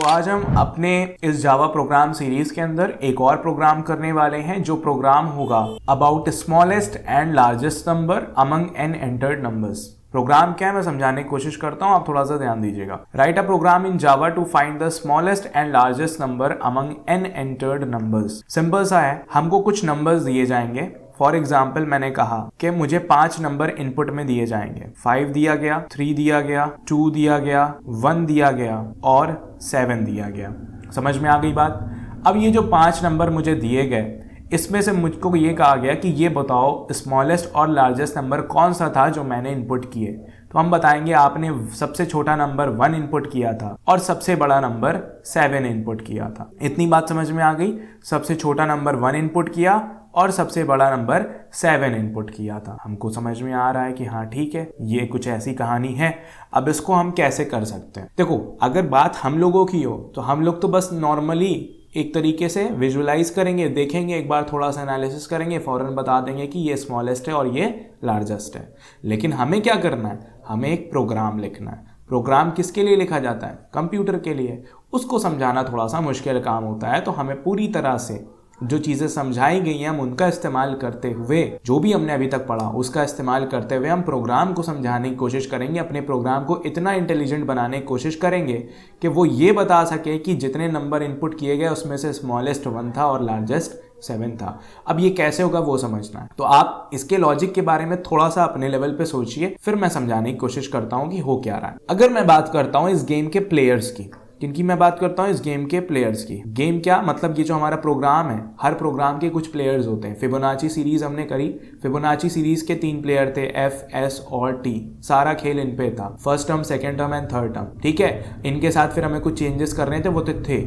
आज हम अपने इस जावा प्रोग्राम सीरीज के अंदर एक और प्रोग्राम करने वाले हैं जो प्रोग्राम होगा about smallest and largest number among n entered numbers. Program क्या है मैं समझाने की कोशिश करता हूं, आप थोड़ा सा ध्यान दीजिएगा। Write a program in Java to find the smallest and largest number among n entered numbers. Simple सा है, हमको कुछ नंबर्स दिए जाएंगे। फॉर एग्जाम्पल मैंने कहा कि मुझे 5 नंबर इनपुट में दिए जाएंगे। 5 दिया गया, 3 दिया गया, 2 दिया गया, 1 दिया गया और 7 दिया गया। समझ में आ गई बात। अब ये जो 5 नंबर मुझे दिए गए, इसमें से मुझको ये कहा गया कि ये बताओ स्मॉलेस्ट और लार्जेस्ट नंबर कौन सा था जो मैंने इनपुट किए। तो हम बताएंगे आपने सबसे छोटा नंबर 1 इनपुट किया था और सबसे बड़ा नंबर 7 इनपुट किया था। इतनी बात समझ में आ गई। सबसे छोटा नंबर 1 इनपुट किया और सबसे बड़ा नंबर 7 इनपुट किया था। हमको समझ में आ रहा है कि हाँ ठीक है, ये कुछ ऐसी कहानी है। अब इसको हम कैसे कर सकते हैं? देखो, अगर बात हम लोगों की हो तो हम लोग तो बस नॉर्मली एक तरीके से विजुअलाइज करेंगे, देखेंगे, एक बार थोड़ा सा एनालिसिस करेंगे, फौरन बता देंगे कि ये स्मॉलेस्ट है और ये लार्जेस्ट है। लेकिन हमें क्या करना है? हमें एक प्रोग्राम लिखना है। प्रोग्राम किसके लिए लिखा जाता है? कंप्यूटर के लिए। उसको समझाना थोड़ा सा मुश्किल काम होता है, तो हमें पूरी तरह से जो चीज़ें समझाई गई हैं हम उनका इस्तेमाल करते हुए, जो भी हमने अभी तक पढ़ा उसका इस्तेमाल करते हुए हम प्रोग्राम को समझाने की कोशिश करेंगे। अपने प्रोग्राम को इतना इंटेलिजेंट बनाने की कोशिश करेंगे कि वो ये बता सके कि जितने नंबर इनपुट किए गए उसमें से स्मॉलेस्ट 1 था और लार्जेस्ट 7 था। अब ये कैसे होगा वो समझना है, तो आप इसके लॉजिक के बारे में थोड़ा सा अपने लेवल पे सोचिए, फिर मैं समझाने की कोशिश करता हूँ कि हो क्या रहा है। अगर मैं बात करता हूँ इस गेम के प्लेयर्स की, किनकी मैं बात करता हूँ? इस गेम के प्लेयर्स की। गेम क्या मतलब? ये जो हमारा प्रोग्राम है, हर प्रोग्राम के कुछ प्लेयर्स होते हैं। फिबोनाची सीरीज हमने करी। फिबोनाची सीरीज के 3 प्लेयर थे, एफ, एस और टी। सारा खेल इन पे था, first term, second term and third term. ठीक है, इनके साथ फिर हमें कुछ चेंजेस करने थे, वो तो थे।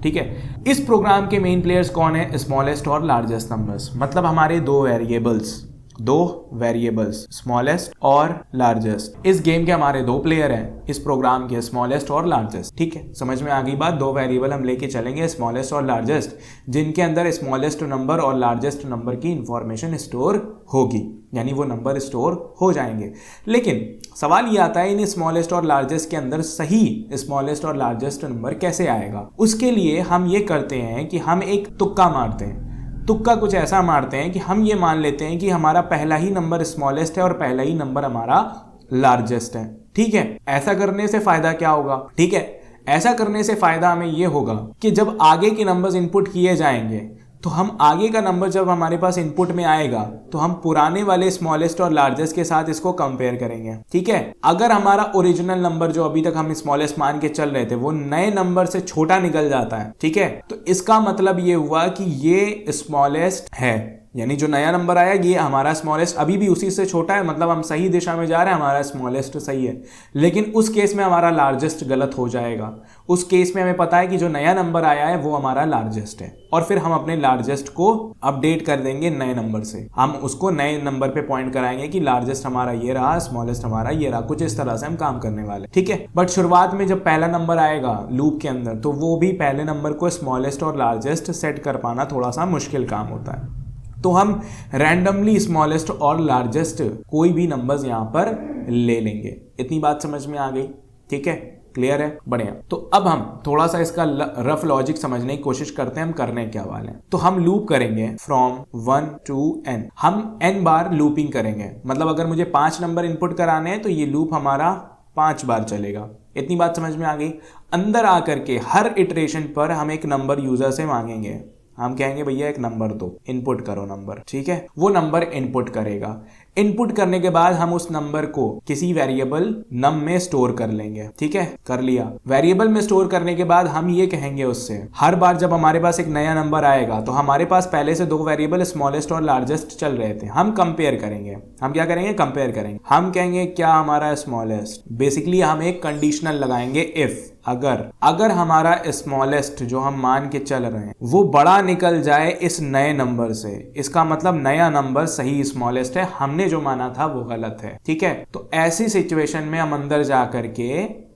ठीक है, इस प्रोग्राम के मेन प्लेयर्स कौन है? स्मॉलेस्ट और लार्जेस्ट नंबर्स। मतलब हमारे दो वेरिएबल्स स्मॉलेस्ट और लार्जेस्ट। इस गेम के हमारे 2 प्लेयर हैं इस प्रोग्राम के, स्मॉलेस्ट और लार्जेस्ट। ठीक है, समझ में आ गई बात। 2 वेरिएबल हम लेके चलेंगे, स्मॉलेस्ट और लार्जेस्ट, जिनके अंदर स्मॉलेस्ट नंबर और लार्जेस्ट नंबर की इंफॉर्मेशन स्टोर होगी, यानी वो नंबर स्टोर हो जाएंगे। लेकिन सवाल ये आता है, इन स्मॉलेस्ट और लार्जेस्ट के अंदर सही स्मॉलेस्ट और लार्जेस्ट नंबर कैसे आएगा? उसके लिए हम ये करते हैं कि हम एक तुक्का मारते हैं। तुक्का कुछ ऐसा मारते हैं कि हम ये मान लेते हैं कि हमारा पहला ही नंबर स्मॉलेस्ट है और पहला ही नंबर हमारा लार्जेस्ट है। ठीक है, ऐसा करने से फायदा क्या होगा? ठीक है, ऐसा करने से फायदा हमें ये होगा कि जब आगे के नंबर्स इनपुट किए जाएंगे तो हम आगे का नंबर जब हमारे पास इनपुट में आएगा तो हम पुराने वाले स्मॉलेस्ट और लार्जेस्ट के साथ इसको कंपेयर करेंगे। ठीक है, अगर हमारा ओरिजिनल नंबर जो अभी तक हम स्मॉलेस्ट मान के चल रहे थे वो नए नंबर से छोटा निकल जाता है, ठीक है, तो इसका मतलब ये हुआ कि ये स्मॉलेस्ट है, यानी जो नया नंबर आया ये हमारा स्मॉलेस्ट अभी भी उसी से छोटा है, मतलब हम सही दिशा में जा रहे हैं, हमारा स्मॉलेस्ट सही है। लेकिन उस केस में हमारा लार्जेस्ट गलत हो जाएगा। उस केस में हमें पता है कि जो नया नंबर आया है वो हमारा लार्जेस्ट है, और फिर हम अपने लार्जेस्ट को अपडेट कर देंगे नए नंबर से। हम उसको नए नंबर पे पॉइंट कराएंगे कि लार्जेस्ट हमारा ये रहा, स्मॉलेस्ट हमारा ये रहा। कुछ इस तरह से हम काम करने वाले। ठीक है, बट शुरुआत में जब पहला नंबर आएगा लूप के अंदर तो वो भी पहले नंबर को स्मॉलेस्ट और लार्जेस्ट सेट कर पाना थोड़ा सा मुश्किल काम होता है। तो हम रैंडमली स्मॉलेस्ट और लार्जेस्ट कोई भी नंबर्स यहाँ पर ले लेंगे। इतनी बात समझ में आ गई? ठीक है, क्लियर है, बढ़िया। तो अब हम थोड़ा सा इसका रफ लॉजिक समझने की कोशिश करते हैं हम करने क्या वाले हैं। तो हम लूप करेंगे फ्रॉम 1 to n। हम n बार लूपिंग करेंगे, मतलब अगर मुझे 5 नंबर इनपुट कराने हैं तो ये लूप हमारा 5 बार चलेगा। इतनी बात समझ में आ गई? अंदर आकर के हर इटरेशन पर हम एक नंबर यूजर से मांगेंगे। हम कहेंगे भैया एक नंबर दो, इनपुट करो नंबर। ठीक है, वो नंबर इनपुट करेगा। इनपुट करने के बाद हम उस नंबर को किसी वेरिएबल नम में स्टोर कर लेंगे। ठीक है, कर लिया। वेरिएबल में स्टोर करने के बाद हम ये कहेंगे उससे, हर बार जब हमारे पास एक नया नंबर आएगा तो हमारे पास पहले से 2 वेरिएबल स्मॉलेस्ट और लार्जेस्ट चल रहे थे, हम कंपेयर करेंगे। हम क्या करेंगे? कंपेयर करेंगे। हम कहेंगे क्या हमारा स्मॉलेस्ट, बेसिकली हम एक कंडीशनल लगाएंगे, इफ अगर हमारा स्मॉलेस्ट जो हम मान के चल रहे हैं वो बड़ा निकल जाए इस नए नंबर से, इसका मतलब नया नंबर सही स्मॉलेस्ट है, हमने जो माना था वो गलत है। ठीक है, तो ऐसी सिचुएशन में हम अंदर जा करके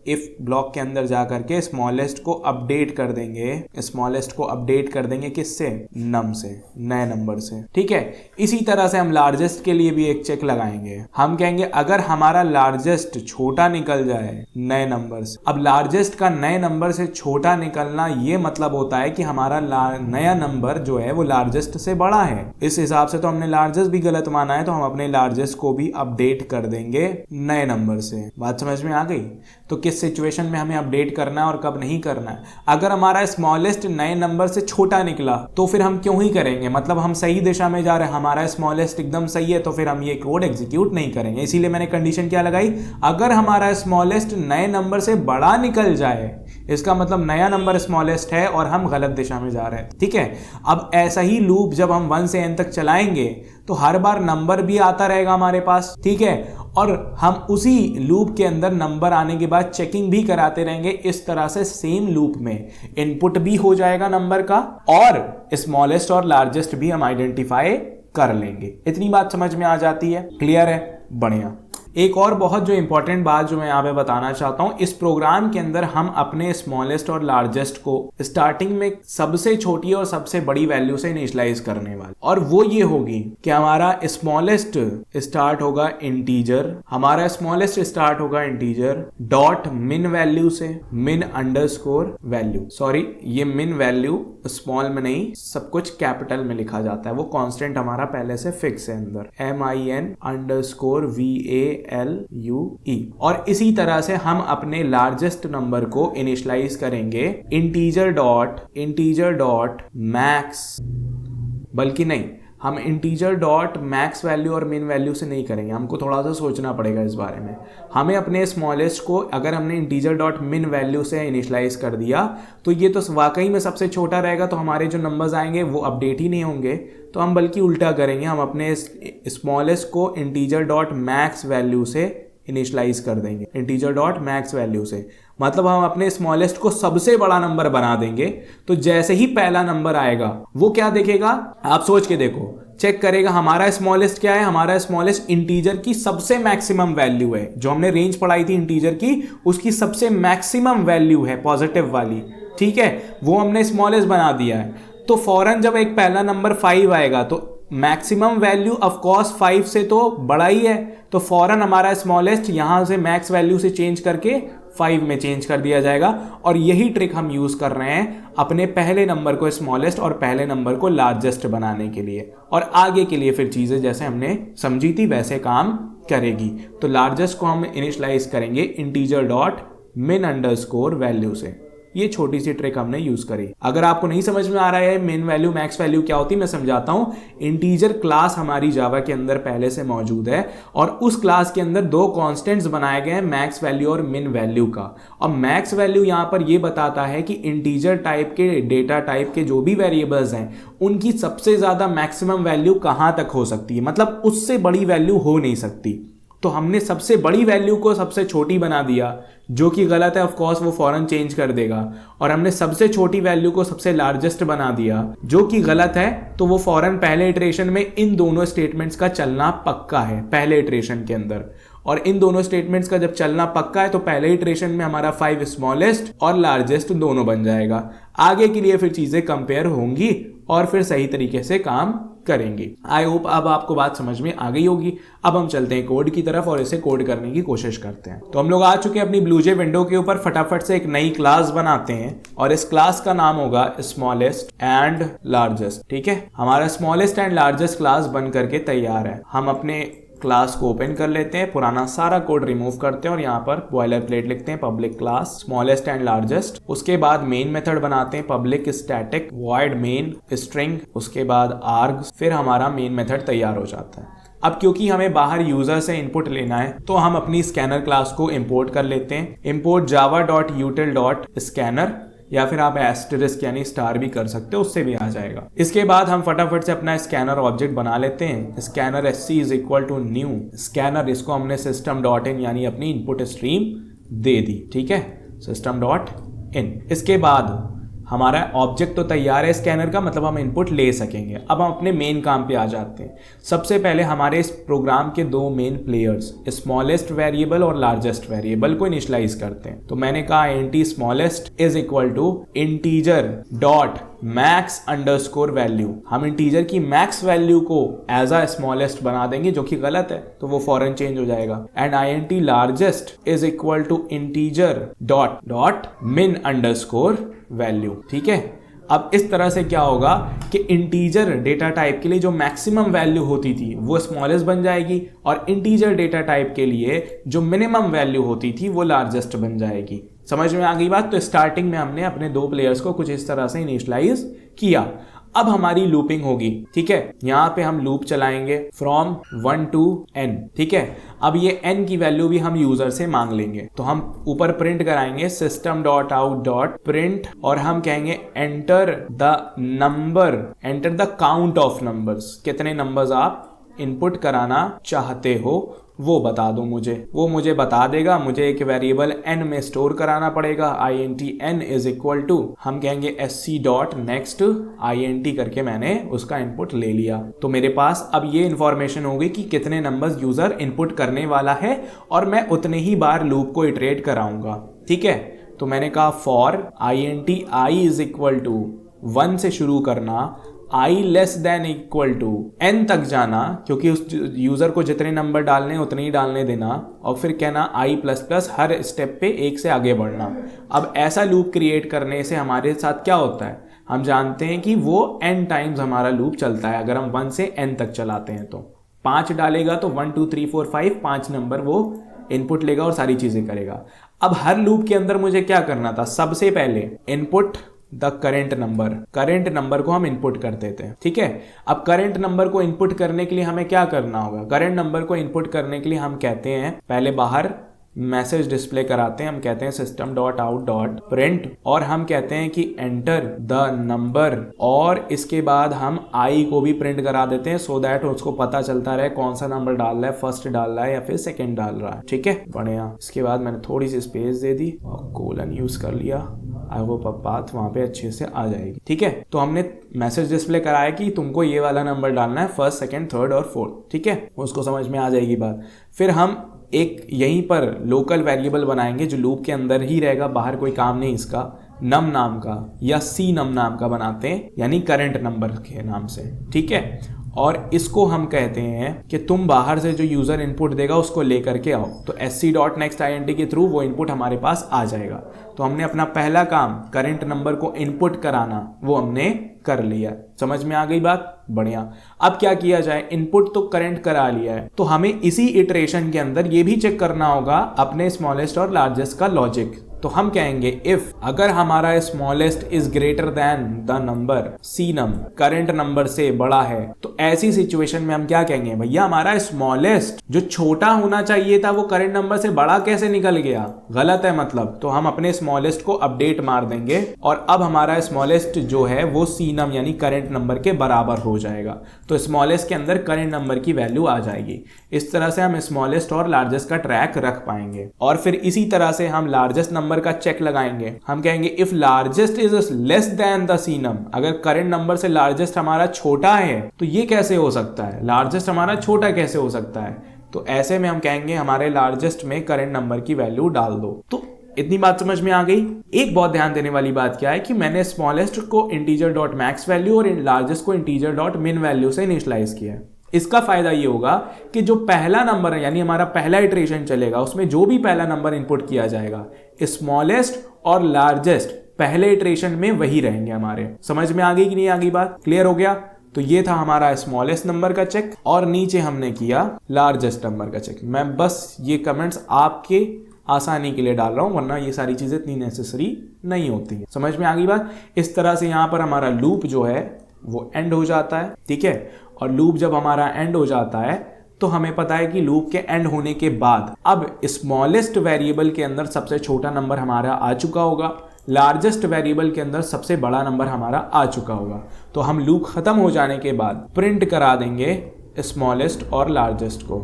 इफ ब्लॉक के अंदर जा करके स्मॉलेस्ट को अपडेट कर देंगे, स्मॉलेस्ट को अपडेट कर देंगे किससे, नम से, नए नंबर से, ठीक है। इसी तरह से हम लार्जेस्ट के लिए भी एक चेक लगाएंगे। हम कहेंगे अगर हमारा लार्जेस्ट छोटा निकल जाए नए नंबर से, अब लार्जेस्ट का नए नंबर से छोटा निकलना ये मतलब होता है कि हमारा नया नंबर जो है वो लार्जेस्ट से बड़ा है। इस हिसाब से तो हमने लार्जेस्ट भी गलत माना है, तो हम अपने लार्जेस्ट को भी अपडेट कर देंगे नए नंबर से। बात समझ में आ गई? तो किस सिचुएशन में हमें अपडेट करना है और कब नहीं करना है। अगर हमारा स्मॉलेस्ट नए नंबर से छोटा निकला तो फिर हम क्यों ही करेंगे, मतलब हम सही दिशा में जा रहे हैं, हमारा स्मॉलेस्ट एकदम सही है, तो फिर हम ये कोड एग्जीक्यूट नहीं करेंगे। इसीलिए मैंने कंडीशन क्या लगाई, अगर हमारा स्मॉलेस्ट नए नंबर से बड़ा निकल जाए, इसका मतलब नया नंबर स्मॉलेस्ट है और हम गलत दिशा में जा रहे हैं, ठीक है। अब ऐसा ही लूप जब हम 1 से n तक चलाएंगे तो हर बार नंबर भी आता रहेगा हमारे पास, ठीक है, और हम उसी लूप के अंदर नंबर आने के बाद चेकिंग भी कराते रहेंगे। इस तरह से सेम लूप में इनपुट भी हो जाएगा नंबर का और स्मॉलेस्ट और लार्जेस्ट भी हम आइडेंटिफाई कर लेंगे। इतनी बात समझ में आ जाती है? क्लियर है? बढ़िया। एक और बहुत जो इंपॉर्टेंट बात जो मैं यहाँ पे बताना चाहता हूँ, इस प्रोग्राम के अंदर हम अपने स्मॉलेस्ट और लार्जेस्ट को स्टार्टिंग में सबसे छोटी और सबसे बड़ी वैल्यू से इनिशियलाइज करने वाले, और वो ये होगी कि हमारा स्मॉलेस्ट स्टार्ट होगा इंटीजर, हमारा स्मॉलेस्ट स्टार्ट होगा इंटीजर डॉट मिन वैल्यू से, मिन अंडरस्कोर वैल्यू, सॉरी ये मिन वैल्यू स्मॉल में नहीं, सब कुछ कैपिटल में लिखा जाता है, वो कांस्टेंट हमारा पहले से फिक्स है अंदर, MIN_VALUE। और इसी तरह से हम अपने लार्जेस्ट नंबर को इनिशियलाइज करेंगे इंटीजर डॉट मैक्स, बल्कि नहीं, हम इंटीजर डॉट मैक्स वैल्यू और मिन वैल्यू से नहीं करेंगे, हमको थोड़ा सा सोचना पड़ेगा इस बारे में। हमें अपने स्मॉलेस्ट को अगर हमने इंटीजर डॉट मिन वैल्यू से इनिशियलाइज कर दिया तो ये तो वाकई में सबसे छोटा रहेगा, तो हमारे जो नंबर्स आएंगे वो अपडेट ही नहीं होंगे, तो हम बल्कि उल्टा करेंगे, हम अपने स्मॉलेस्ट को इंटीजर डॉट मैक्स वैल्यू से इनिशियलाइज कर देंगे, इंटीजर डॉट मैक्स वैल्यू से, मतलब हम अपने स्मॉलेस्ट को सबसे बड़ा नंबर बना देंगे। तो जैसे ही पहला नंबर आएगा वो क्या देखेगा, आप सोच के देखो, चेक करेगा हमारा स्मॉलेस्ट क्या है, हमारा स्मॉलेस्ट इंटीजर की सबसे मैक्सिमम वैल्यू है, जो हमने रेंज पढ़ाई थी इंटीजर की उसकी सबसे मैक्सिमम वैल्यू है पॉजिटिव वाली, ठीक है, वो हमने स्मॉलेस्ट बना दिया है। तो फौरन जब एक पहला नंबर 5 आएगा तो मैक्सिमम वैल्यू ऑफ कोर्स 5 से तो बड़ा ही है, तो फौरन हमारा स्मॉलेस्ट यहां से मैक्स वैल्यू से चेंज करके 5 में चेंज कर दिया जाएगा। और यही ट्रिक हम यूज कर रहे हैं अपने पहले नंबर को स्मॉलेस्ट और पहले नंबर को लार्जेस्ट बनाने के लिए, और आगे के लिए फिर चीजें जैसे हमने समझी थी वैसे काम करेगी। तो लार्जेस्ट को हम इनिशियलाइज करेंगे integer dot min underscore value से। ये छोटी सी ट्रिक हमने यूज करी। अगर आपको नहीं समझ में आ रहा है मिन वैल्यू मैक्स वैल्यू क्या होती है, मैं समझाता हूं। इंटीजर क्लास हमारी जावा के अंदर पहले से मौजूद है और उस क्लास के अंदर 2 कांस्टेंट्स बनाए गए हैं, मैक्स वैल्यू और मिन वैल्यू का। और मैक्स वैल्यू यहां पर यह बताता है कि इंटीजर टाइप के डेटा टाइप के जो भी वेरिएबल्स हैं उनकी सबसे ज्यादा मैक्सिमम वैल्यू कहां तक हो सकती है, मतलब उससे बड़ी वैल्यू हो नहीं सकती। तो हमने सबसे बड़ी वैल्यू को सबसे छोटी बना दिया, जो कि गलत है, ऑफ कोर्स वो फौरन चेंज कर देगा। और हमने सबसे छोटी वैल्यू को सबसे लार्जेस्ट बना दिया, जो कि गलत है, तो वो फौरन पहले इटरेशन में इन दोनों स्टेटमेंट्स का चलना पक्का है पहले इटरेशन के अंदर। और इन दोनों स्टेटमेंट्स का जब चलना पक्का है तो पहले इटरेशन में हमारा 5 स्मॉलेस्ट और लार्जेस्ट दोनों बन जाएगा। आगे के लिए फिर चीजें कंपेयर होंगी और फिर सही तरीके से काम करेंगे। आई होप अब आपको बात समझ में आ गई होगी। अब हम चलते हैं कोड की तरफ और इसे कोड करने की कोशिश करते हैं। तो हम लोग आ चुके हैं अपनी ब्लूजे विंडो के ऊपर। फटाफट से एक नई क्लास बनाते हैं और इस क्लास का नाम होगा स्मॉलेस्ट एंड लार्जेस्ट। ठीक है, हमारा स्मॉलेस्ट एंड लार्जेस्ट क्लास बन करके तैयार है। हम अपने क्लास को ओपन कर लेते हैं, पुराना सारा कोड रिमूव करते हैं और यहाँ पर बॉयलर प्लेट लिखते हैं public class smallest and largest. उसके बाद मेन मेथड बनाते हैं public static void main string, उसके बाद आर्ग्स, फिर हमारा मेन मेथड तैयार हो जाता है। अब क्योंकि हमें बाहर यूजर से इनपुट लेना है तो हम अपनी स्कैनर क्लास को इंपोर्ट कर लेते हैं। इंपोर्ट java.util.scanner या फिर आप एस्टेरिस्क यानी स्टार भी कर सकते हो, उससे भी आ जाएगा। इसके बाद हम फटाफट से अपना स्कैनर ऑब्जेक्ट बना लेते हैं। Scanner sc is equal to new scanner, इसको हमने system.in यानी अपनी इनपुट स्ट्रीम दे दी। ठीक है, system.in। इसके बाद हमारा ऑब्जेक्ट तो तैयार है स्कैनर का, मतलब हम इनपुट ले सकेंगे। अब हम अपने मेन काम पे आ जाते हैं। सबसे पहले हमारे इस प्रोग्राम के दो मेन प्लेयर्स स्मॉलेस्ट वेरिएबल और लार्जेस्ट वेरिएबल को इनिशियलाइज करते हैं। तो मैंने कहा int smallest is equal to integer dot max underscore value. हम इंटीजर की मैक्स वैल्यू को एज अ स्मॉलेस्ट बना देंगे, जो कि गलत है, तो वो फौरन चेंज हो जाएगा। And INT largest is equal to integer dot dot min underscore value. ठीक है, अब इस तरह से क्या होगा कि इंटीजर डेटा टाइप के लिए जो मैक्सिमम वैल्यू होती थी वो स्मॉलेस्ट बन जाएगी, और इंटीजर डेटा टाइप के लिए जो मिनिमम वैल्यू होती थी वो लार्जेस्ट बन जाएगी। समझ में आ गई बात? तो स्टार्टिंग में हमने अपने दो प्लेयर्स को कुछ इस तरह से इनिशियलाइज किया। अब हमारी लूपिंग होगी। ठीक है, यहां पे हम लूप चलाएंगे फ्रॉम 1 to n। ठीक है, अब ये n की वैल्यू भी हम यूजर से मांग लेंगे। तो हम ऊपर प्रिंट कराएंगे system dot out dot print, और हम कहेंगे enter the number, enter the count of numbers. कितने नंबर्स आप इनपुट कराना चाहते हो वो बता दो मुझे। वो मुझे बता देगा। मुझे एक वेरिएबल n में स्टोर कराना पड़ेगा। INT n is equal to, हम कहेंगे sc डॉट नेक्स्ट INT करके मैंने उसका इनपुट ले लिया। तो मेरे पास अब ये इंफॉर्मेशन होगी कि कितने नंबर्स यूजर इनपुट करने वाला है, और मैं उतने ही बार लूप को इटरेट कराऊंगा। ठीक है, तो मैंने कहा for INT i is equal to 1 से शुरू करना, i less than equal to n तक जाना, क्योंकि उस यूजर को जितने नंबर डालने उतने ही डालने देना, और फिर कहना i plus plus, her step पे एक से आगे बढ़ना। अब ऐसा लूप क्रिएट करने से हमारे साथ क्या होता है, हम जानते हैं कि वो n टाइम्स हमारा लूप चलता है। अगर हम 1 से n तक चलाते हैं तो 5 डालेगा तो 1 2 3 4 5 5 नंबर वो इनपुट लेगा और सारी चीजें करेगा। अब हर लूप के अंदर मुझे क्या करना था, सबसे पहले इनपुट द करेंट नंबर को हम इनपुट कर देते हैं। ठीक है, अब करेंट नंबर को इनपुट करने के लिए हमें क्या करना होगा, करेंट नंबर को इनपुट करने के लिए हम कहते हैं पहले बाहर मैसेज डिस्प्ले कराते हैं। हम कहते हैं system dot out dot print, और हम कहते हैं कि एंटर द नंबर, और इसके बाद हम i को भी प्रिंट करा देते हैं, सो दैट उसको पता चलता रहे कौन सा नंबर डाल रहा है, फर्स्ट डाल रहा है या फिर सेकंड डाल रहा है। ठीक है, बढ़िया। इसके बाद मैंने थोड़ी सी स्पेस दे दी और कोलन यूज कर लिया। आई होप अब बात वहां पे अच्छे से आ जाएगी। ठीक है, तो हमने मैसेज डिस्प्ले कराया कि तुमको ये वाला नंबर डालना है, फर्स्ट सेकंड थर्ड और फोर्थ। ठीक है, उसको समझ में आ जाएगी बात। फिर हम एक यहीं पर लोकल वेरिएबल बनाएंगे जो लूप के अंदर ही रहेगा, बाहर कोई काम नहीं इसका, नम नाम का या सी नम नाम का बनाते हैं, यानी करंट नंबर के नाम से। ठीक है, और इसको हम कहते हैं कि तुम बाहर से जो यूजर इनपुट देगा उसको लेकर के आओ। तो sc डॉट नेक्स्ट INT के थ्रू वो इनपुट हमारे पास आ जाएगा। तो हमने अपना पहला काम करंट नंबर को इनपुट कराना वो हमने कर लिया। समझ में आ गई बात? बढ़िया। अब क्या किया जाए, इनपुट तो करंट करा लिया है, तो हमें इसी इटरेशन के अंदर ये भी चेक करना होगा अपने स्मॉलेस्ट और लार्जेस्ट का लॉजिक। तो हम कहेंगे इफ अगर हमारा smallest is greater than the number c num, current number से बड़ा है, तो ऐसी सिचुएशन में हम क्या कहेंगे, भैया हमारा स्मॉलेस्ट जो छोटा होना चाहिए था वो करंट नंबर से बड़ा कैसे निकल गया, गलत है मतलब। तो हम अपने स्मॉलेस्ट को अपडेट मार देंगे और अब हमारा स्मॉलेस्ट जो है वो सी नम यानी करंट नंबर के बराबर हो जाएगा। तो स्मॉलेस्ट के अंदर करंट नंबर की वैल्यू आ जाएगी। इस तरह से हम स्मॉलेस्ट और लार्जेस्ट का ट्रैक रख पाएंगे। और फिर इसी तरह से हम लार्जेस्ट नंबर का चेक लगाएंगे। हम कहेंगे if largest is less than the c num, अगर करंट नंबर से लार्जेस्ट हमारा छोटा है तो ये कैसे हो सकता है, लार्जेस्ट हमारा छोटा कैसे हो सकता है। तो ऐसे में हम कहेंगे हमारे लार्जेस्ट में करंट नंबर की वैल्यू डाल दो। तो इतनी बात समझ में आ गई। एक बहुत ध्यान देने वाली बात क्या है कि मैंने स्मॉलेस्ट को इंटीजर डॉट मैक्स वैल्यू और लार्जेस्ट को इंटीजर डॉट मिन वैल्यू से इनिशियलाइज किया है। इसका फायदा ये होगा कि जो पहला नंबर है यानी हमारा पहला इटरेशन चलेगा उसमें जो भी पहला नंबर इनपुट किया जाएगा स्मॉलेस्ट और लार्जेस्ट पहले इटरेशन में वही रहेंगे हमारे। समझ में आ गई कि नहीं आ गई बात, क्लियर हो गया। तो ये था हमारा स्मॉलेस्ट नंबर का चेक और नीचे हमने किया लार्जेस्ट नंबर का चेक। मैं बस ये कमेंट्स आपके आसानी के लिए डाल रहा हूं, वरना ये सारी चीजें इतनी नेसेसरी नहीं होती है। समझ में आ गई बात। इस तरह से यहां पर हमारा लूप जो है वो एंड हो जाता है। ठीक है, और लूप जब हमारा एंड हो जाता है तो हमें पता है कि लूप के एंड होने के बाद अब स्मॉलेस्ट वेरिएबल के अंदर सबसे छोटा नंबर हमारा आ चुका होगा, लार्जेस्ट वेरिएबल के अंदर सबसे बड़ा नंबर हमारा आ चुका होगा। तो हम लूप खत्म हो जाने के बाद प्रिंट करा देंगे स्मॉलेस्ट और लार्जेस्ट को।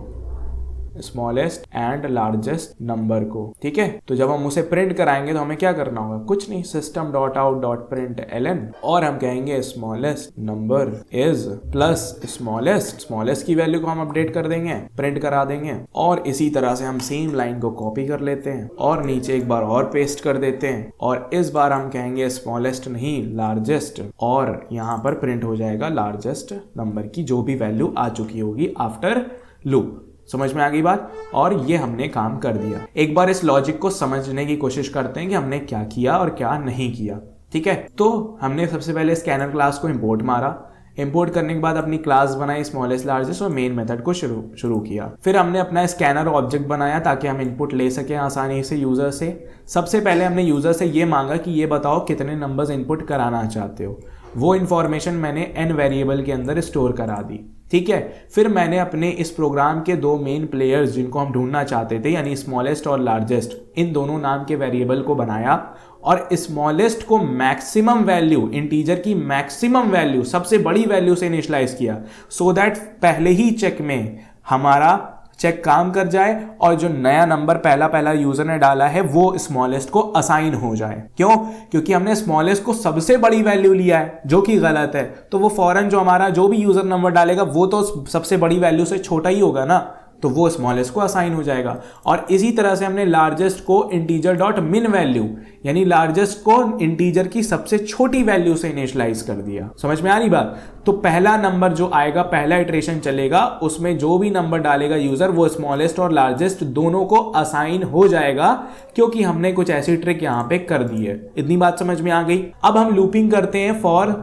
स्मॉलेस्ट एंड लार्जेस्ट नंबर को। ठीक है, तो जब हम उसे प्रिंट कराएंगे तो हमें क्या करना होगा, कुछ नहीं, system dot out dot print ln और हम कहेंगे smallest number is plus smallest की वैल्यू को हम अपडेट कर देंगे, प्रिंट करा देंगे। और इसी तरह से हम सेम लाइन को कॉपी कर लेते हैं और नीचे एक बार और पेस्ट कर देते हैं और इस बार हम कहेंगे स्मॉलेस्ट नहीं लार्जेस्ट और यहाँ पर प्रिंट हो जाएगा लार्जेस्ट नंबर की जो भी वैल्यू आ चुकी होगी आफ्टर लूप। समझ में आ गई बात। और ये हमने काम कर दिया। एक बार इस लॉजिक को समझने की कोशिश करते हैं कि हमने क्या किया और क्या नहीं किया। ठीक है, तो हमने सबसे पहले स्कैनर क्लास को इंपोर्ट मारा, इंपोर्ट करने के बाद अपनी क्लास बनाई स्मॉलेस्ट लार्जेस्ट और मेन मेथड को शुरू किया। फिर हमने अपना स्कैनर ऑब्जेक्ट बनाया ताकि हम इनपुट ले सकें आसानी से यूजर से। सबसे पहले हमने यूजर से ये मांगा कि ये बताओ कितने नंबर्स इनपुट कराना चाहते हो। वो इन्फॉर्मेशन मैंने n वेरिएबल के अंदर स्टोर करा दी। ठीक है, फिर मैंने अपने इस प्रोग्राम के दो मेन प्लेयर्स जिनको हम ढूंढना चाहते थे यानी स्मॉलेस्ट और लार्जेस्ट, इन दोनों नाम के वेरिएबल को बनाया और स्मॉलेस्ट को मैक्सिमम वैल्यू, इंटीजर की मैक्सिमम वैल्यू, सबसे बड़ी वैल्यू से इनिशियलाइज किया सो दैट पहले ही चेक में हमारा चेक काम कर जाए और जो नया नंबर पहला यूजर ने डाला है वो स्मॉलेस्ट को असाइन हो जाए। क्यों? क्योंकि हमने स्मॉलेस्ट को सबसे बड़ी वैल्यू लिया है जो कि गलत है, तो वो फौरन जो हमारा जो भी यूजर नंबर डालेगा वो तो सबसे बड़ी वैल्यू से छोटा ही होगा ना, तो वो स्मॉलेस्ट को असाइन हो जाएगा। और इसी तरह से हमने लार्जेस्ट को इंटीजर डॉट मिन वैल्यू यानी लार्जेस्ट को इंटीजर की सबसे छोटी वैल्यू से इनिशियलाइज कर दिया। समझ में आ रही बात। तो पहला नंबर जो आएगा, पहला इटरेशन चलेगा, उसमें जो भी नंबर डालेगा यूजर वो स्मॉलेस्ट और लार्जेस्ट दोनों को असाइन हो जाएगा क्योंकि हमने कुछ ऐसी ट्रिक यहां पे कर दी है। इतनी बात समझ में आ गई। अब हम लूपिंग करते हैं for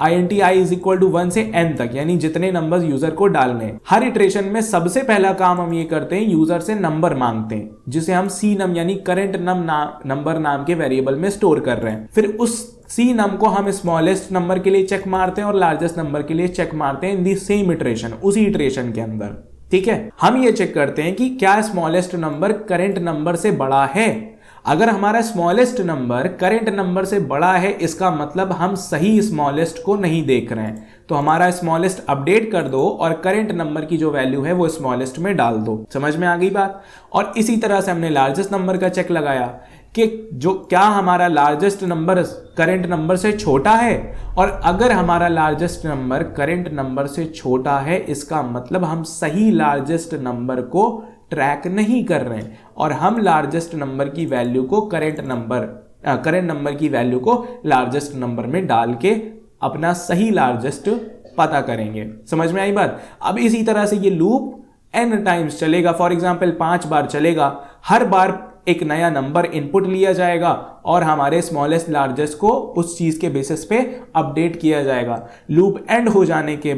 int i is equal to 1 से n तक यानी जितने नंबर्स यूजर को डालने हैं। हर इटरेशन में सबसे पहला काम हम ये करते हैं, यूजर से नंबर मांगते हैं जिसे हम सी नम यानी करंट नंबर नाम के वेरिएबल में स्टोर कर रहे हैं। फिर उस सी नम को हम स्मॉलेस्ट नंबर के लिए चेक मारते हैं और लार्जेस्ट नंबर के लिए चेक मारते हैं इन दी सेम इटरेशन, उसी इटरेशन के अंदर। ठीक है, हम ये चेक करते हैं कि क्या स्मॉलेस्ट नंबर करंट नंबर से बड़ा है। अगर हमारा स्मॉलेस्ट नंबर करंट नंबर से बड़ा है इसका मतलब हम सही स्मॉलेस्ट को नहीं देख रहे हैं, तो हमारा स्मॉलेस्ट अपडेट कर दो और करंट नंबर की जो वैल्यू है वो स्मॉलेस्ट में डाल दो। समझ में आ गई बात। और इसी तरह से हमने लार्जेस्ट नंबर का चेक लगाया कि जो क्या हमारा लार्जेस्ट नंबर करंट नंबर से छोटा है, और अगर हमारा लार्जेस्ट नंबर करंट नंबर से छोटा है इसका मतलब हम सही लार्जेस्ट नंबर को ट्रैक नहीं कर रहे हैं और हम लार्जेस्ट नंबर की वैल्यू को करंट नंबर की वैल्यू को लार्जेस्ट नंबर में डाल के अपना सही लार्जेस्ट पता करेंगे। समझ में आई बात। अब इसी तरह से ये लूप n टाइम्स चलेगा, फॉर एग्जांपल 5 बार चलेगा। हर बार एक नया नंबर इनपुट लिया जाएगा और हमारे स्मॉलेस्ट लार्जेस्ट को उस चीज के बेसिस पे अपडेट किया जाएगा। लूप एंड हो जाने के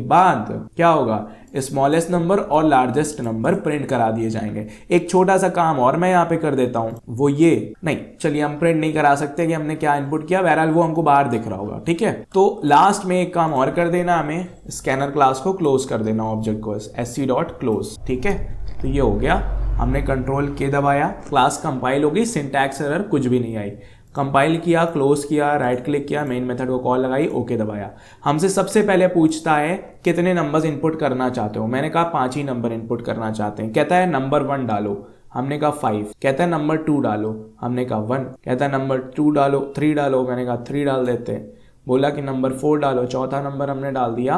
बाद क्या होगा, स्मॉलेस्ट नंबर और लार्जेस्ट नंबर प्रिंट करा दिए जाएंगे। एक छोटा सा काम और मैं यहाँ पे कर देता हूं, वो ये नहीं, चलिए हम प्रिंट नहीं करा सकते कि हमने क्या इनपुट किया, बहरहाल वो हमको बाहर दिख रहा होगा। ठीक है, तो लास्ट में एक काम और कर देना, हमें स्कैनर क्लास को क्लोज कर देना, ऑब्जेक्ट को sc.close। ठीक है, तो ये हो गया। हमने कंट्रोल के दबाया, क्लास कंपाइल हो गई, सिंटैक्स एरर कुछ भी नहीं आई। कंपाइल किया, क्लोज किया, राइट क्लिक किया, मेन मेथड को कॉल लगाई, ओके दबाया। हमसे सबसे पहले पूछता है कितने नंबर्स इनपुट करना चाहते हो। मैंने कहा 5 ही नंबर इनपुट करना चाहते हैं। कहता है नंबर 1 डालो, हमने कहा 5। कहता है नंबर 2 डालो, हमने कहा 1। कहता है नंबर 2 डालो, 3 डालो, मैंने कहा 3 डाल देते हैं। बोला कि नंबर 4 डालो, चौथा नंबर हमने डाल दिया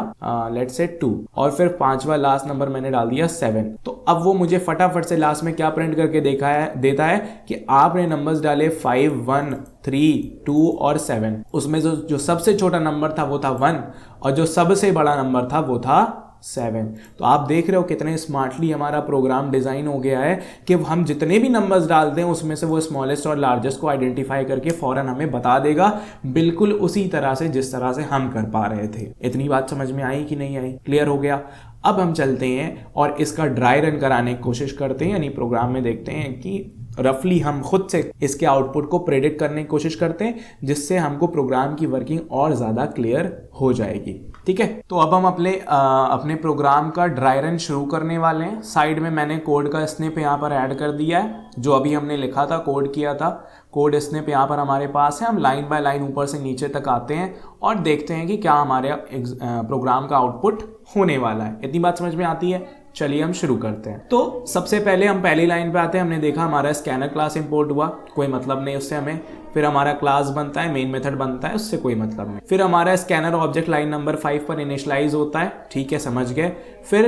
लेट्स से 2, और फिर 5वां लास्ट नंबर मैंने डाल दिया 7। तो अब वो मुझे फटाफट से लास्ट में क्या प्रिंट करके देता है कि आपने नंबर्स डाले 5, 1, 3, 2 और 7। उसमें जो सबसे छोटा नंबर था वो था 1 और जो सबसे बड़ा नंबर था वो था 7। तो आप देख रहे हो कितने स्मार्टली हमारा प्रोग्राम डिजाइन हो गया है कि हम जितने भी नंबर्स डालते हैं उसमें से वो स्मॉलेस्ट और लार्जेस्ट को आइडेंटिफाई करके फौरन हमें बता देगा, बिल्कुल उसी तरह से जिस तरह से हम कर पा रहे थे। इतनी बात समझ में आई कि नहीं आई? क्लियर हो गया। अब हम चलते हैं और इसका ड्राई रन कराने की कोशिश करते हैं, यानी प्रोग्राम में देखते हैं कि रफली हम खुद से इसके आउटपुट को प्रेडिक्ट करने की कोशिश करते हैं जिससे हमको प्रोग्राम की वर्किंग और ज़्यादा क्लियर हो जाएगी। ठीक है, तो अब हम अपने प्रोग्राम का ड्राई रन शुरू करने वाले हैं। साइड में मैंने कोड का स्निप यहाँ पर ऐड कर दिया है, जो अभी हमने लिखा था, कोड किया था। कोड स्निप यहाँ पर हमारे पास है। हम लाइन बाय लाइन ऊपर से नीचे तक आते हैं और देखते हैं कि क्या हमारे प्रोग्राम का आउटपुट होने वाला है। इतनी बात समझ में आती है? चलिए हम शुरू करते हैं। तो सबसे पहले हम पहली लाइन पे आते हैं। हमने देखा हमारा स्कैनर क्लास इंपोर्ट हुआ, कोई मतलब नहीं उससे हमें। फिर हमारा क्लास बनता है, मेन मेथड बनता है, उससे कोई मतलब नहीं। फिर हमारा स्कैनर ऑब्जेक्ट लाइन नंबर 5 पर इनिशियलाइज होता है, ठीक है, समझ गए। फिर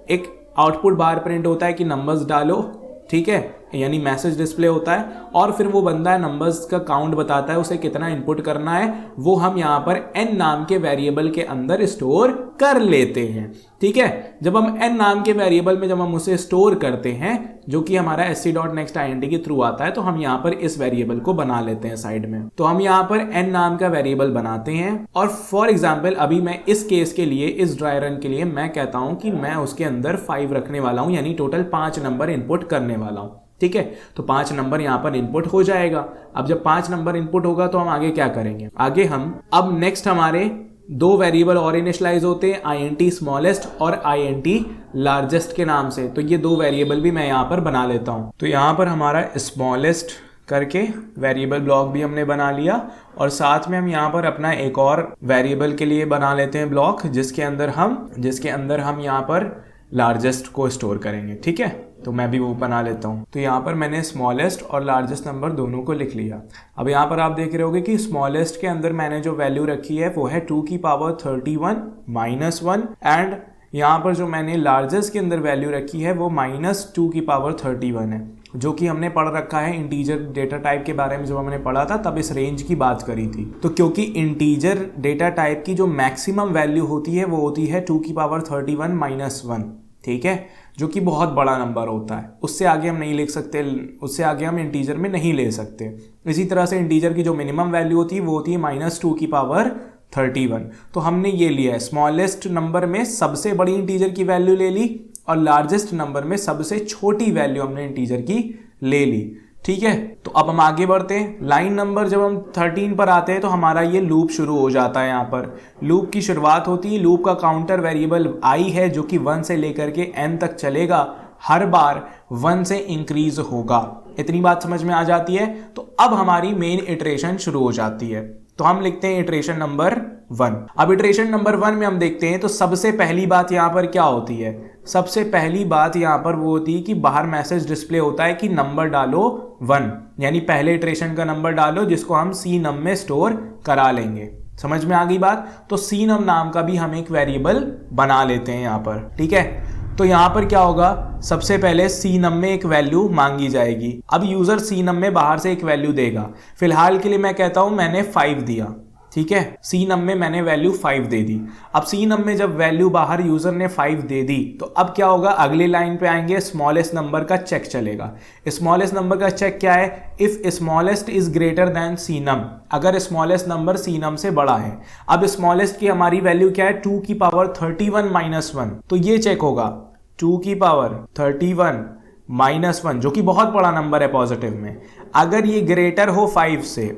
एक आउटपुट बार प्रिंट होता है कि नंबर्स डालो, ठीक है, यानी मैसेज डिस्प्ले होता है। और फिर वो बंदा है नंबर्स का काउंट बताता है, उसे कितना इनपुट करना है, वो हम यहाँ पर n नाम के वेरिएबल के अंदर स्टोर कर लेते हैं, ठीक है। जब हम n नाम के वेरिएबल में जब हम उसे स्टोर करते हैं, जो कि हमारा sc.nextInt के थ्रू आता है, तो हम यहाँ पर इस वेरिएबल को बना लेते हैं साइड में। तो हम यहाँ पर n नाम का वेरिएबल बनाते हैं और फॉर एग्जाम्पल अभी मैं इस केस के लिए, इस ड्राई रन के लिए मैं कहता हूं कि मैं उसके अंदर 5 रखने वाला हूं, यानी टोटल 5 नंबर इनपुट करने वाला हूं, ठीक है। तो 5 नंबर यहाँ पर इनपुट हो जाएगा। अब जब 5 नंबर इनपुट होगा तो हम आगे क्या करेंगे, आगे हम अब नेक्स्ट हमारे 2 वेरिएबल और इनिशियलाइज होते हैं, int स्मॉलेस्ट और int लार्जेस्ट के नाम से। तो ये 2 वेरिएबल भी मैं यहाँ पर बना लेता हूँ। तो यहाँ पर हमारा स्मॉलेस्ट करके वेरिएबल ब्लॉक भी हमने बना लिया और साथ में हम यहाँ पर अपना एक और वेरिएबल के लिए बना लेते हैं ब्लॉक, जिसके अंदर हम यहाँ पर लार्जेस्ट को स्टोर करेंगे, ठीक है। तो मैं भी वो बना लेता हूँ। तो यहाँ पर मैंने स्मॉलेस्ट और लार्जेस्ट नंबर दोनों को लिख लिया। अब यहाँ पर आप देख रहे होगे कि स्मॉलेस्ट के अंदर मैंने जो वैल्यू रखी है वो है 2 की पावर 31 -1 एंड यहाँ पर जो मैंने लार्जेस्ट के अंदर वैल्यू रखी है वो -2 की पावर 31 है, जो कि हमने पढ़ रखा है इंटीजर डेटा टाइप के बारे में। जब हमने पढ़ा था तब इस रेंज की बात करी थी। तो क्योंकि इंटीजर डेटा टाइप की जो मैक्सिमम वैल्यू होती है वो होती है 2 की पावर 31 -1, ठीक है, जो कि बहुत बड़ा नंबर होता है। उससे आगे हम नहीं लिख सकते, उससे आगे हम इंटीजर में नहीं ले सकते। इसी तरह से इंटीजर की जो मिनिमम वैल्यू होती है वो होती है -2 की पावर 31। तो हमने ये लिया है, स्मॉलेस्ट नंबर में सबसे बड़ी इंटीजर की वैल्यू ले ली और लार्जेस्ट नंबर में सबसे छोटी वैल्यू हमने इंटीजर की ले ली, ठीक है। तो अब हम आगे बढ़ते हैं। लाइन नंबर जब हम 13 पर आते हैं तो हमारा ये लूप शुरू हो जाता है। यहाँ पर लूप की शुरुआत होती है। लूप का काउंटर वेरिएबल i है, जो कि 1 से लेकर के n तक चलेगा, हर बार 1 से इंक्रीज होगा। इतनी बात समझ में आ जाती है। तो अब हमारी मेन इटरेशन शुरू हो जाती है। तो हम लिखते हैं इटरेशन नंबर 1। अब इटरेशन नंबर 1 में हम देखते हैं तो सबसे पहली बात यहाँ पर क्या होती है, सबसे पहली बात यहाँ पर वो होती है कि बाहर मैसेज डिस्प्ले होता है कि नंबर डालो 1, यानी पहले इटरेशन का नंबर डालो, जिसको हम cnum में स्टोर करा लेंगे। समझ में आ गई बात। तो cnum नाम का भी हम एक वेरिएबल बना लेते हैं यहाँ पर, ठीक है। तो यहाँ पर क्या होगा, सबसे पहले cnum में एक वैल्यू मांगी जाएगी। अब यूजर cnum में बाहर से एक वैल्यू देगा। फिलहाल के लिए मैं कहता हूं मैंने 5 दिया, ठीक है, cnum में मैंने वैल्यू 5 दे दी। अब cnum में जब वैल्यू बाहर यूजर ने 5 दे दी तो अब क्या होगा, अगली लाइन पे आएंगे, स्मॉलेस्ट नंबर का चेक चलेगा। स्मॉलेस्ट नंबर का चेक क्या है, if smallest is greater then cnum, अगर स्मॉलेस्ट नंबर cnum से बड़ा है। अब स्मॉलेस्ट की हमारी वैल्यू क्या है, 2 की पावर 31 -1, तो ये चेक होगा 2 की पावर 31 -1, जो कि बहुत बड़ा नंबर है पॉजिटिव में। अगर ये ग्रेटर हो 5 से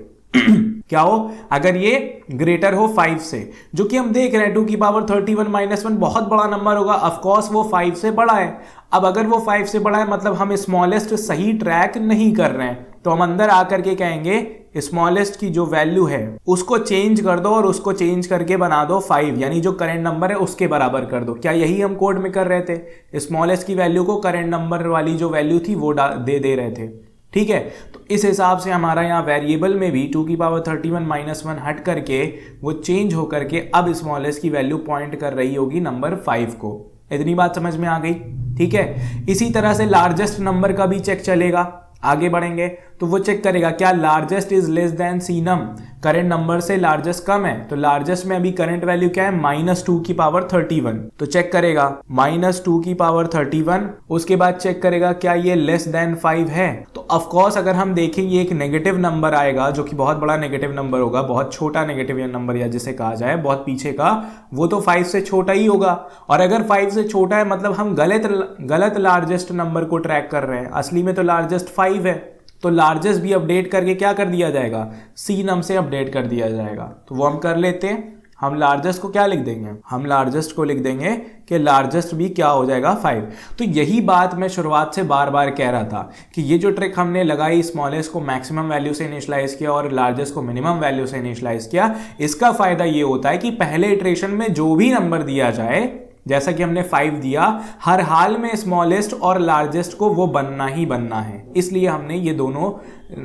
क्या हो, अगर ये ग्रेटर हो 5 से, जो कि हम देख रहे हैं 2 की पावर 31 -1 बहुत बड़ा नंबर होगा। ऑफकोर्स वो 5 से बड़ा है। अब अगर वो 5 से बड़ा है मतलब हम स्मॉलेस्ट सही ट्रैक नहीं कर रहे हैं, तो हम अंदर आकर के कहेंगे स्मॉलेस्ट की जो वैल्यू है उसको चेंज कर दो और उसको चेंज करके बना दो 5, यानी जो करेंट नंबर है उसके बराबर कर दो। क्या यही हम कोड में कर रहे थे, स्मॉलेस्ट की वैल्यू को करेंट नंबर वाली जो वैल्यू थी वो दे रहे थे, ठीक है। तो इस हिसाब से हमारा यहाँ वेरिएबल में भी 2 की पावर 31 -1 हट करके वो चेंज होकर के अब स्मॉलेस्ट की वैल्यू पॉइंट कर रही होगी नंबर 5 को। इतनी बात समझ में आ गई, ठीक है। इसी तरह से लार्जेस्ट नंबर का भी चेक चलेगा। आगे बढ़ेंगे तो वो चेक करेगा क्या largest is less then cnum, current number से लार्जेस्ट कम है। तो लार्जेस्ट में अभी करंट वैल्यू क्या है, -2 की पावर 31, तो चेक करेगा -2 की पावर 31। उसके बाद चेक करेगा क्या ये लेस देन 5 है। तो ऑफकोर्स अगर हम देखेंगे एक नेगेटिव नंबर आएगा, जो कि बहुत बड़ा नेगेटिव नंबर होगा, बहुत छोटा नेगेटिव नंबर या जिसे कहा जाए बहुत पीछे का, वो तो 5 से छोटा ही होगा। और अगर 5 से छोटा है मतलब हम गलत लार्जेस्ट नंबर को ट्रैक कर रहे हैं, असली में तो लार्जेस्ट 5 है। तो लार्जेस्ट भी अपडेट करके क्या कर दिया जाएगा, cnum से अपडेट कर दिया जाएगा। तो वो हम कर लेते हैं। हम लार्जेस्ट को क्या लिख देंगे, हम लार्जेस्ट को लिख देंगे कि लार्जेस्ट भी क्या हो जाएगा 5। तो यही बात मैं शुरुआत से बार बार कह रहा था कि ये जो ट्रिक हमने लगाई, स्मॉलेस्ट को मैक्सिमम वैल्यू से इनिशियलाइज किया और लार्जेस्ट को मिनिमम वैल्यू से इनिशियलाइज किया, इसका फायदा ये होता है कि पहले इटरेशन में जो भी नंबर दिया जाए, जैसा कि हमने 5 दिया, हर हाल में स्मॉलेस्ट और लार्जेस्ट को वो बनना ही बनना है, इसलिए हमने ये दोनों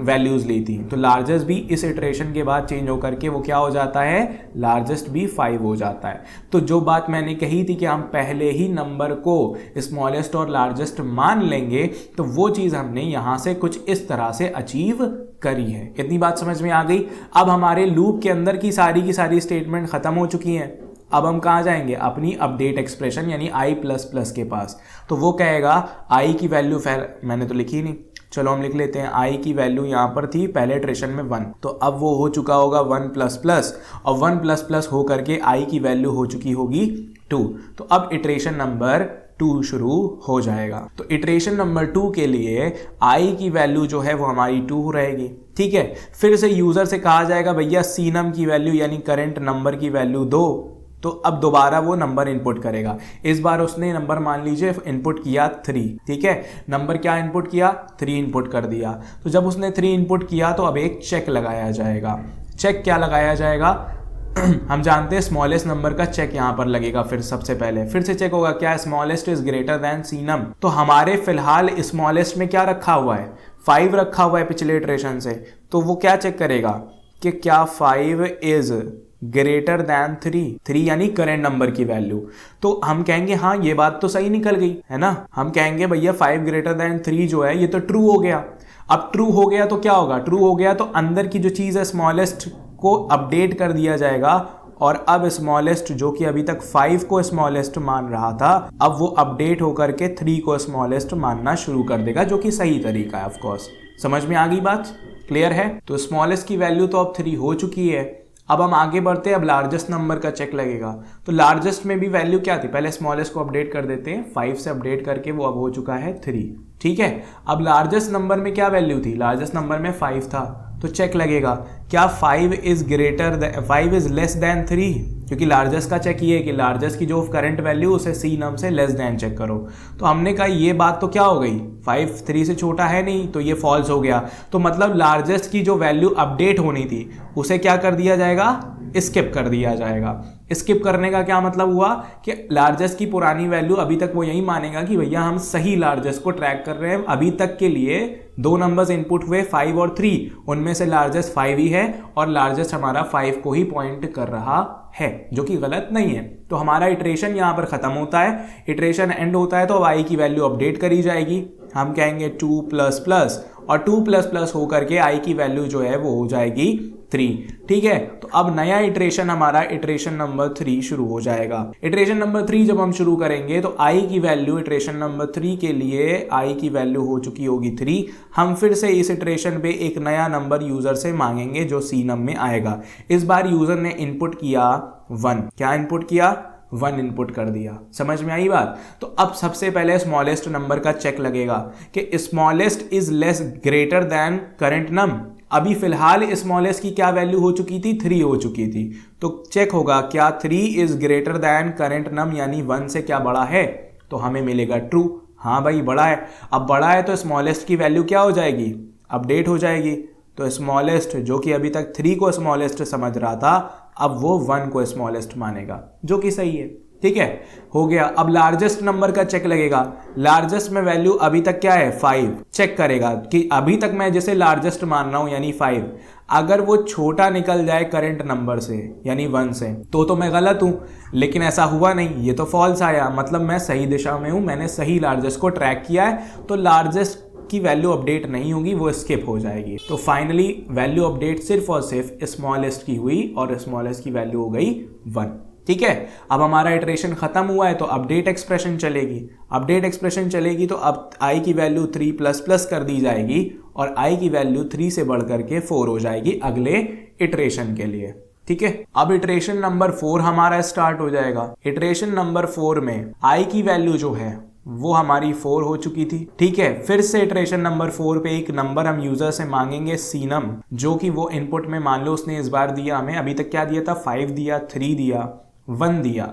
वैल्यूज ली थी। तो लार्जेस्ट भी इस इटरेशन के बाद चेंज होकर के वो क्या हो जाता है, लार्जेस्ट भी 5 हो जाता है। तो जो बात मैंने कही थी कि हम पहले ही नंबर को स्मॉलेस्ट और लार्जेस्ट मान लेंगे, तो वो चीज हमने यहां से कुछ इस तरह से अचीव करी है। इतनी बात समझ में आ गई। अब हमारे लूप के अंदर की सारी स्टेटमेंट खत्म हो चुकी हैं। अब हम कहाँ जाएंगे, अपनी अपडेट एक्सप्रेशन यानी i++ के पास। तो वो कहेगा i की वैल्यू, मैंने तो लिखी नहीं, चलो हम लिख लेते हैं। i की वैल्यू यहाँ पर थी पहले इटरेशन में 1, तो अब वो हो चुका होगा 1++, और 1++ हो करके i की वैल्यू हो चुकी होगी 2। तो अब इटरेशन नंबर 2 शुरू हो जाएगा। तो इटरेशन नंबर 2 के लिए i की वैल्यू जो है वो हमारी 2 रहेगी। ठीक है, फिर से यूजर से कहा जाएगा भैया cnum की वैल्यू यानी करंट नंबर की वैल्यू दो। तो अब दोबारा वो नंबर इनपुट करेगा। इस बार उसने नंबर मान लीजिए इनपुट किया 3। ठीक है, नंबर क्या इनपुट किया, 3 इनपुट कर दिया। तो जब उसने 3 इनपुट किया तो अब एक चेक लगाया जाएगा। चेक क्या लगाया जाएगा हम जानते हैं स्मॉलेस्ट नंबर का चेक यहां पर लगेगा। फिर सबसे पहले फिर से चेक होगा क्या, smallest is greater then cnum। तो हमारे फिलहाल स्मॉलेस्ट में क्या रखा हुआ है, 5 रखा हुआ है पिछले इटरेशन से। तो वो क्या चेक करेगा कि क्या 5 इज ग्रेटर दैन 3 यानी करेंट नंबर की वैल्यू। तो हम कहेंगे हाँ ये बात तो सही निकल गई है ना। हम कहेंगे भैया 5 ग्रेटर दैन 3 जो है ये तो ट्रू हो गया। अब ट्रू हो गया तो क्या होगा, ट्रू हो गया तो अंदर की जो चीज है स्मॉलेस्ट को अपडेट कर दिया जाएगा, और अब स्मॉलेस्ट जो कि अभी तक 5 को स्मॉलेस्ट मान रहा था, अब वो अपडेट होकर के 3 को स्मॉलेस्ट मानना शुरू कर देगा, जो कि सही तरीका है। ऑफ कोर्स समझ में आ गई बात, क्लियर है। तो स्मॉलेस्ट की वैल्यू तो अब 3 हो चुकी है। अब हम आगे बढ़ते हैं, अब लार्जेस्ट नंबर का चेक लगेगा। तो लार्जेस्ट में भी वैल्यू क्या थी, पहले स्मॉलेस्ट को अपडेट कर देते हैं, 5 से अपडेट करके वो अब हो चुका है 3। ठीक है, अब लार्जेस्ट नंबर में क्या वैल्यू थी, लार्जेस्ट नंबर में 5 था। तो चेक लगेगा क्या 5 इज लेस देन 3, क्योंकि लार्जेस्ट का चेक ये है कि लार्जेस्ट की जो करंट वैल्यू उसे cnum से लेस देन चेक करो। तो हमने कहा ये बात तो क्या हो गई, 5 3 से छोटा है नहीं, तो ये फॉल्स हो गया। तो मतलब लार्जेस्ट की जो वैल्यू अपडेट होनी थी उसे क्या कर दिया जाएगा, स्किप कर दिया जाएगा। स्किप करने का क्या मतलब हुआ कि लार्जेस्ट की पुरानी वैल्यू अभी तक वो यही मानेगा कि भैया हम सही लार्जेस्ट को ट्रैक कर रहे हैं। अभी तक के लिए 2 नंबर्स इनपुट हुए 5 और 3, उनमें से लार्जेस्ट 5 ही है और लार्जेस्ट हमारा 5 को ही पॉइंट कर रहा है, जो कि गलत नहीं है। तो हमारा इटरेशन यहाँ पर खत्म होता है, इटरेशन एंड होता है। तो अब i की वैल्यू अपडेट करी जाएगी। हम कहेंगे 2++ और 2++ होकर के i की वैल्यू जो है वो हो जाएगी 3। ठीक है, तो अब नया इटरेशन हमारा इटरेशन नंबर 3 शुरू हो जाएगा। इटरेशन नंबर 3 जब हम शुरू करेंगे तो i की वैल्यू इटरेशन नंबर 3 के लिए i की वैल्यू हो चुकी होगी 3। हम फिर से इस इटरेशन पे एक नया नंबर यूजर से मांगेंगे जो cnum में आएगा। इस बार यूजर ने इनपुट किया 1। क्या इनपुट किया, 1 इनपुट कर दिया। समझ में आई बात। तो अब सबसे पहले स्मॉलेस्ट नंबर का चेक लगेगा कि smallest is less greater than current num. अभी फिलहाल स्मॉलेस्ट की क्या वैल्यू हो चुकी थी, 3 हो चुकी थी। तो चेक होगा क्या 3 इज ग्रेटर देन करंट नम यानी 1 से क्या बड़ा है, तो हमें मिलेगा ट्रू। हाँ भाई बड़ा है। अब बड़ा है तो स्मॉलेस्ट की वैल्यू क्या हो जाएगी, अपडेट हो जाएगी। तो स्मॉलेस्ट जो कि अभी तक 3 को स्मॉलेस्ट समझ रहा था, अब वो 1 को स्मॉलेस्ट मानेगा, जो कि सही है। ठीक है, हो गया। अब लार्जेस्ट नंबर का चेक लगेगा। लार्जेस्ट में वैल्यू अभी तक क्या है, 5। चेक करेगा कि अभी तक मैं जैसे लार्जेस्ट मान रहा हूं यानी 5, अगर वो छोटा निकल जाए करंट नंबर से यानी 1 से, तो मैं गलत हूं। लेकिन ऐसा हुआ नहीं, ये तो फॉल्स आया, मतलब मैं सही दिशा में हूं, मैंने सही लार्जेस्ट को ट्रैक किया है। तो लार्जेस्ट की वैल्यू अपडेट नहीं होगी, वो स्किप हो जाएगी। तो फाइनली वैल्यू अपडेट सिर्फ और सिर्फ स्मॉलेस्ट की हुई और स्मॉलेस्ट की वैल्यू हो गई 1। ठीक है, अब हमारा इटरेशन खत्म हुआ है तो अपडेट एक्सप्रेशन चलेगी। अपडेट एक्सप्रेशन चलेगी तो अब i की वैल्यू 3++ कर दी जाएगी और i की वैल्यू 3 से बढ़ करके 4 हो जाएगी अगले इटरेशन के लिए। ठीक है, अब इटरेशन नंबर 4 हमारा स्टार्ट हो जाएगा। इटरेशन नंबर 4 में i की वैल्यू जो है वो हमारी 4 हो चुकी थी। ठीक है, फिर से इटरेशन नंबर 4 पे एक नंबर हम यूजर से मांगेंगे cnum, जो कि वो इनपुट में मान लो उसने इस बार दिया हमें, अभी तक क्या दिया था, 5 दिया, 3 दिया, 1 दिया।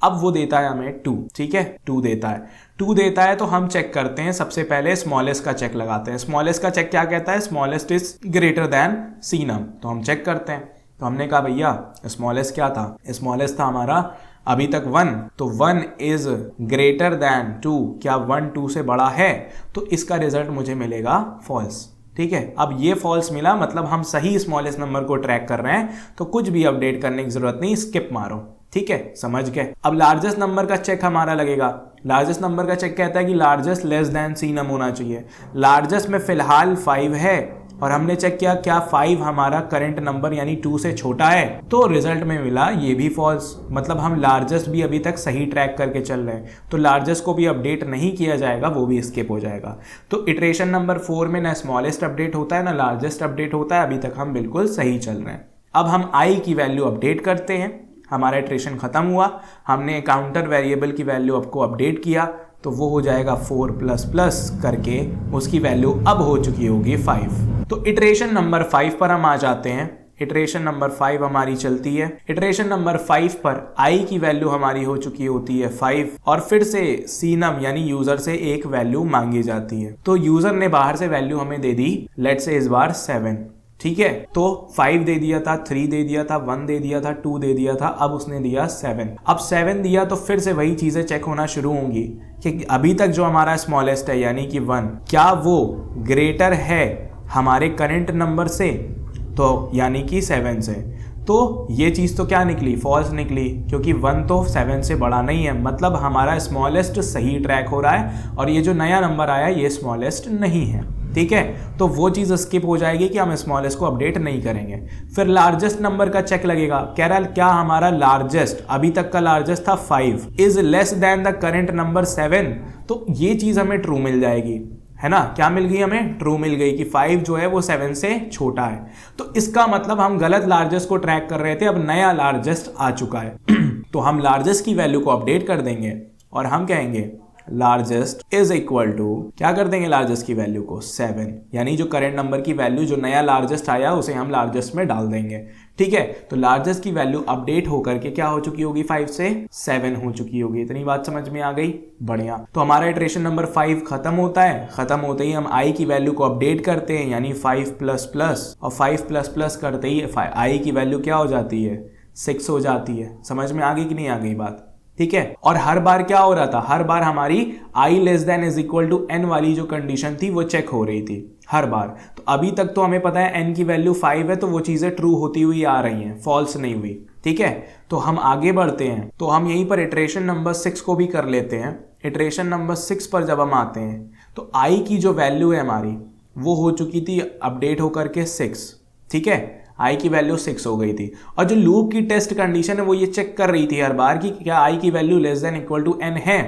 अब वो देता है हमें 2। ठीक है, 2 देता है। 2 देता है तो हम चेक करते हैं, सबसे पहले स्मॉलेस्ट का चेक लगाते हैं। स्मॉलेस्ट का चेक क्या कहता है, smallest is greater then cnum। तो हम चेक करते हैं। तो हमने कहा भैया स्मॉलेस्ट क्या था, स्मॉलेस्ट था हमारा अभी तक 1, तो 1 इज ग्रेटर देन 2, क्या 1 2 से बड़ा है, तो इसका रिजल्ट मुझे मिलेगा फॉल्स। ठीक है, अब ये फॉल्स मिला, मतलब हम सही स्मॉलेस्ट नंबर को ट्रैक कर रहे हैं, तो कुछ भी अपडेट करने की जरूरत नहीं, स्किप मारो। ठीक है, समझ गए। अब लार्जेस्ट नंबर का चेक हमारा लगेगा। लार्जेस्ट नंबर का चेक कहता है कि लार्जेस्ट लेस देन सी नम होना चाहिए। लार्जेस्ट में फिलहाल 5 है और हमने चेक किया क्या 5 हमारा करंट नंबर यानी 2 से छोटा है, तो रिजल्ट में मिला ये भी फॉल्स। मतलब हम लार्जेस्ट भी अभी तक सही ट्रैक करके चल रहे हैं, तो लार्जेस्ट को भी अपडेट नहीं किया जाएगा, वो भी स्किप हो जाएगा। तो इटरेशन नंबर 4 में ना स्मॉलेस्ट अपडेट होता है ना लार्जेस्ट अपडेट होता है, अभी तक हम बिल्कुल सही चल रहे हैं। अब हम आई की वैल्यू अपडेट करते हैं। हमारा इटरेशन खत्म हुआ, हमने काउंटर वेरिएबल की वैल्यू आपको अपडेट किया, तो वो हो जाएगा 4++ करके उसकी वैल्यू अब हो चुकी होगी 5। तो इटरेशन नंबर 5 पर हम आ जाते हैं। इटरेशन नंबर 5 हमारी चलती है। इटरेशन नंबर 5 पर आई की वैल्यू हमारी हो चुकी होती है 5 और फिर से सीनम यानी यूजर से एक वैल्यू मांगी जाती है। तो यूजर ने बाहर से वैल्यू हमें दे दी, लेट्स से इस बार 7। ठीक है, तो 5 दे दिया था, 3 दे दिया था, 1 दे दिया था, 2 दे दिया था, अब उसने दिया 7। अब 7 दिया तो फिर से वही चीजें चेक होना शुरू होंगी कि अभी तक जो हमारा स्मॉलेस्ट है यानी कि 1, क्या वो ग्रेटर है हमारे करंट नंबर से, तो यानी कि 7 से। तो ये चीज़ तो क्या निकली, फॉल्स निकली, क्योंकि 1 तो 7 से बड़ा नहीं है, मतलब हमारा स्मॉलेस्ट सही ट्रैक हो रहा है और ये जो नया नंबर आया ये स्मॉलेस्ट नहीं है। ठीक है, तो वो चीज़ स्किप हो जाएगी कि हम स्मॉलेस्ट को अपडेट नहीं करेंगे। फिर लार्जेस्ट नंबर का चेक लगेगा, कह रहा क्या हमारा लार्जेस्ट, अभी तक का लार्जेस्ट था 5, is less than the current number 7, तो ये चीज़ हमें ट्रू मिल जाएगी, है ना। क्या मिल गई हमें, ट्रू मिल गई कि 5 जो है वो 7 से छोटा है। तो इसका मतलब हम गलत लार्जेस्ट को ट्रैक कर रहे थे, अब नया लार्जेस्ट आ चुका है। तो हम लार्जेस्ट की वैल्यू को अपडेट कर देंगे और हम कहेंगे लार्जेस्ट इज इक्वल टू, क्या कर देंगे लार्जेस्ट की वैल्यू को 7, यानी जो करंट नंबर की वैल्यू जो नया लार्जेस्ट आया उसे हम लार्जेस्ट में डाल देंगे। ठीक है, तो लार्जेस्ट की वैल्यू अपडेट होकर के क्या हो चुकी होगी, 5 से 7 हो चुकी होगी। इतनी बात समझ में आ गई, बढ़िया। तो हमारा इटरेशन नंबर 5 खत्म होता है। खत्म होते ही हम आई की वैल्यू को अपडेट करते हैं, यानी 5++ और 5++ करते ही आई की वैल्यू क्या हो जाती है, 6 हो जाती है। समझ में आ गई कि नहीं आ गई बात। ठीक है, और हर बार क्या हो रहा था, हर बार हमारी i less than is equal to n वाली जो कंडीशन थी वो चेक हो रही थी हर बार। तो अभी तक तो हमें पता है n की वैल्यू 5 है, तो वो चीजें ट्रू होती हुई आ रही हैं, फॉल्स नहीं हुई। ठीक है, तो हम आगे बढ़ते हैं, तो हम यहीं पर इटरेशन नंबर 6 को भी कर लेते हैं। इटरेशन नंबर 6 पर जब हम आते हैं तो i की जो वैल्यू है हमारी वो हो चुकी थी अपडेट होकर के 6। ठीक है, आई की वैल्यू 6 हो गई थी, और जो लूप की टेस्ट कंडीशन है वो ये चेक कर रही थी हर बार कि क्या आई की value less than equal to n है।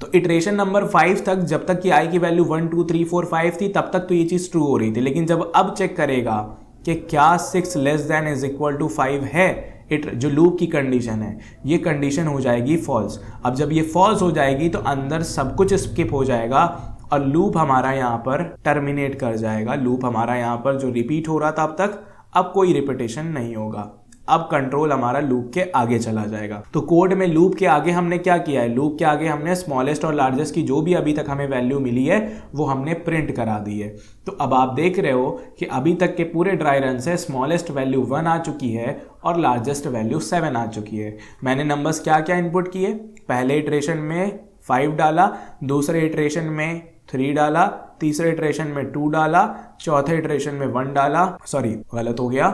तो इटरेशन नंबर 5 तक जब तक कि आई की वैल्यू 1 2 3 4 5 थी तब तक तो ये चीज़ ट्रू हो रही थी, लेकिन जब अब चेक करेगा कि क्या 6 less than is equal to 5 है, जो लूप की कंडीशन है ये कंडीशन हो जाएगी फॉल्स। अब जब ये फॉल्स हो जाएगी तो अंदर सब कुछ स्किप हो जाएगा और लूप हमारा यहाँ पर टर्मिनेट कर जाएगा। लूप हमारा यहाँ पर जो रिपीट हो रहा था अब तक, अब कोई रिपीटेशन नहीं होगा, अब कंट्रोल हमारा लूप के आगे चला जाएगा। तो कोड में लूप के आगे हमने क्या किया है, लूप के आगे हमने स्मॉलेस्ट और लार्जेस्ट की जो भी अभी तक हमें वैल्यू मिली है वो हमने प्रिंट करा दी है। तो अब आप देख रहे हो कि अभी तक के पूरे ड्राई रन से स्मॉलेस्ट वैल्यू 1 आ चुकी है और लार्जेस्ट वैल्यू 7 आ चुकी है। मैंने नंबर्स क्या क्या इनपुट किए, पहले इटरेशन में 5 डाला, दूसरे इटरेशन में 3 डाला, तीसरे इटरेशन में 2 डाला, चौथे इटरेशन में 1 डाला, सॉरी गलत हो गया,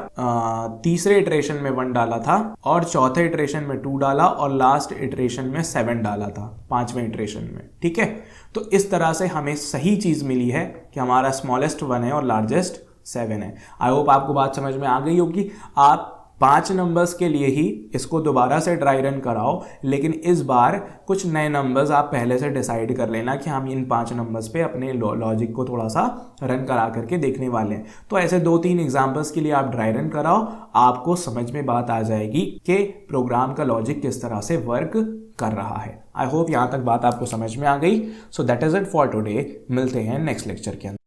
तीसरे इटरेशन में 1 डाला था और चौथे इटरेशन में 2 डाला और लास्ट इटरेशन में 7 डाला था, 5वें इटरेशन में। ठीक है, तो इस तरह से हमें सही चीज़ मिली है कि हमारा स्मॉलेस्ट 1 है और लार्जेस्ट 7 है। आई होप आपको बात समझ में आ गई होगी। आप 5 नंबर्स के लिए ही इसको दोबारा से ड्राई रन कराओ, लेकिन इस बार कुछ नए नंबर्स आप पहले से डिसाइड कर लेना कि हम इन 5 नंबर्स पे अपने लॉजिक को थोड़ा सा रन करा करके देखने वाले हैं। तो ऐसे 2-3 एग्जांपल्स के लिए आप ड्राई रन कराओ, आपको समझ में बात आ जाएगी कि प्रोग्राम का लॉजिक किस तरह से वर्क कर रहा है। आई होप यहाँ तक बात आपको समझ में आ गई। So that is it for today, मिलते हैं नेक्स्ट लेक्चर के अंदर।